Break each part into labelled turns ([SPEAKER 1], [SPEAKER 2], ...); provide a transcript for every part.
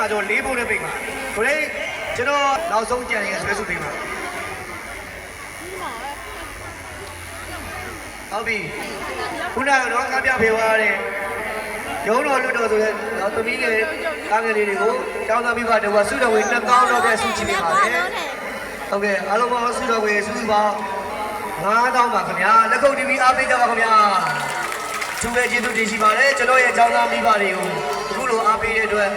[SPEAKER 1] မှာကျွန်တော်၄ဖို့နဲ့ပိတ်ပါကိုလေးကျွန်တော်နောက်ဆုံးကြံရင်ဆွဲစုပိတ်ပါဟုတ်ပြီခုနကတော့ကားပြဖေးသွားတယ်ရုံးတော်လွတ်တော်ဆိုတဲ့နောက်သမီးတွေကားငယ်လေးတွေကိုကျောင်းသားမိဘတို့ကစုတော်ဝင်2ကောင်းတော့ပဲစုချင်နေပါတယ်ဟုတ်ကဲ့အားလုံးပါစုတော်ဝင်စုစုပေါင်း9000ပါခင်ဗျာလက်ခုပ်တီဗီအားပေးကြပါခင်ဗျာသူပဲကျေးဇူးတင်ရှိပါတယ်ကျွန်တော်ရဲ့ကျောင်းသားမိဘတွေကိုအခုလိုအားပေးတဲ့အတွက်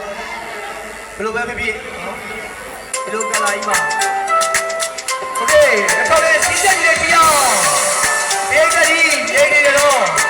[SPEAKER 1] ဘယ်လိုပဲဖြစ်ဖြစ်ဒီလိုကလာကြီးပါโอเคတော့လေစီးချက်ကြီးလေးပြောင်းအေးကလေးနေနေတော့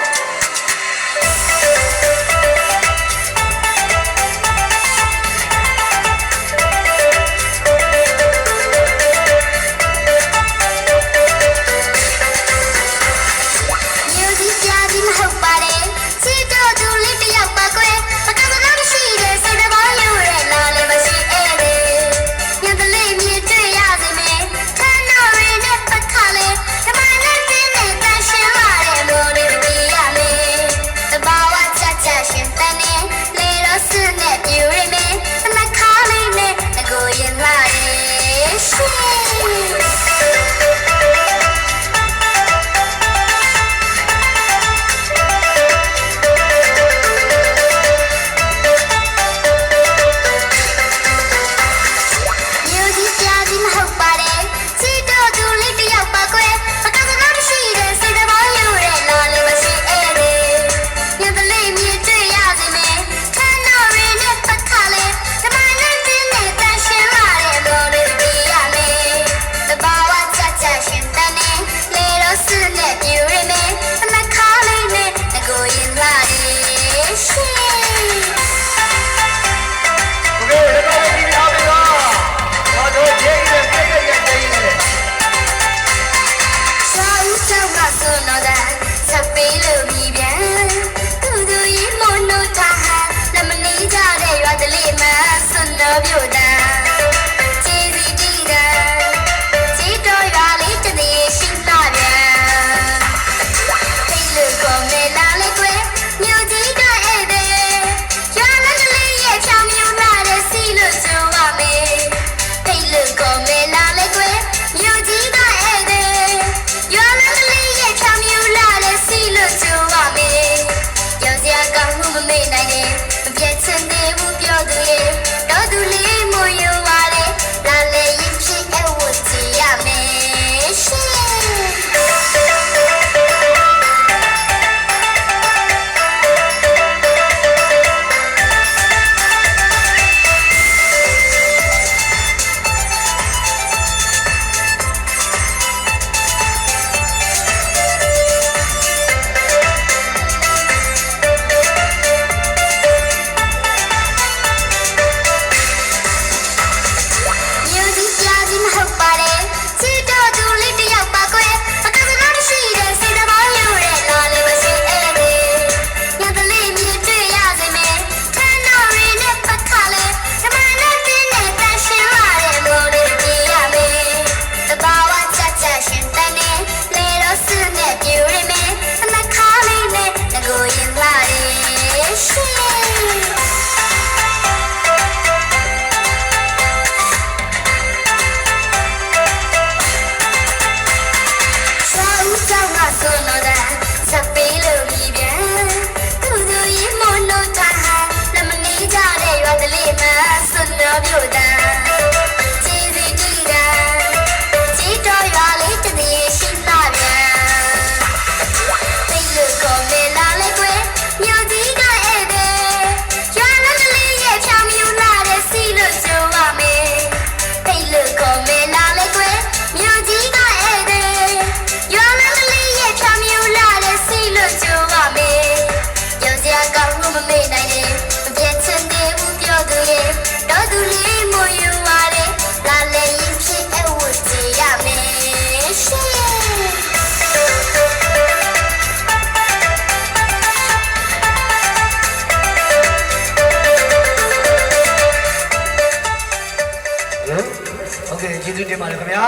[SPEAKER 1] ကျေးဇူးတင်ပါတယ်ခင်ဗျာ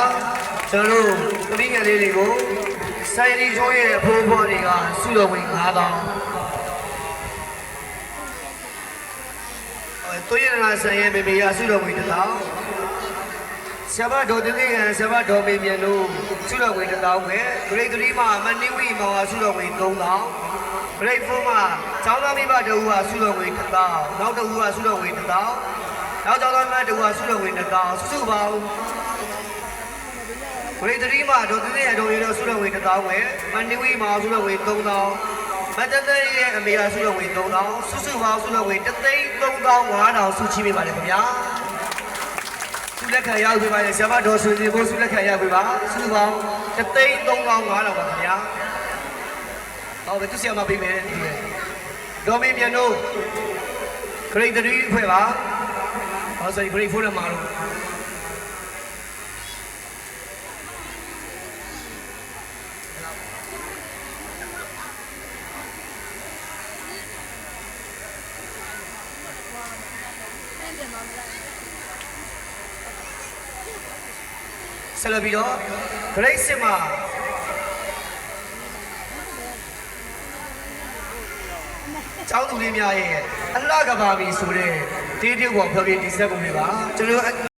[SPEAKER 1] ကျွန်တော်တို့သမီးငယ်လေးတွေကိုဆိုင်ရီချိုးရဲ့အဖိုးဖွားတွေကစုတော်ဝင်9000တွင်းရ င်္ဂလာဆန်ရဲ့မေမေရဆုတော်ဝင်တောင်းဆရာမတော်တင်လေးကဆရာမတော်မေမြန်တို့ဆုတော်ဝင်တောင်းပဲဂရိတ်3မှာမနိဝိမောဟာဆုတော်ဝင်3000ဂရိတ်4မှာကျောင်းသားမိဘတဦးဟာဆုတော်ဝင်1000နောက်တဦးဟာဆုတော်ဝင်1000နောက်ကျောင်းသားမိဘတဦးဟာဆုတော်ဝင်1000စုပေါင်းဂရိတ်3မှာတော်တင်လေးရတော်ရဆုတော်ဝင်1000ပဲမနိဝိမောဆုတော်ဝင်3000မတတဲ့ရဲ့အမေဟာဆုတော်ဝင်3000စုပေါင်းဆုတော်ဝင်335,000စုချီးပေးပါတယ်ခင်ဗျာဆုလက်ခံရောက်ပေးပါလေဆရာမတော်ဆွေစီဘိုးဆုလက်ခံရောက်ပေးပါဆုပေါင်း335,000ပါခင်ဗျာဟောဘယ်သူဆရာမပေးမယ်ဒီလေဒေါ်မင်းမြန်တို့ဂရိတ်3ဖွဲ့ပါဟောဆိုဂရိတ်4နဲ့မှာတော့ဆက်လက်ပြီးတော့ Great စစ်မှာကျောင်းသူလေးများရဲ့အလှကဘာမီဆိုတဲ့တေးတေးကိုဖျော်ဖြေတင်ဆက်ပုံလေးပါကျွန်တော်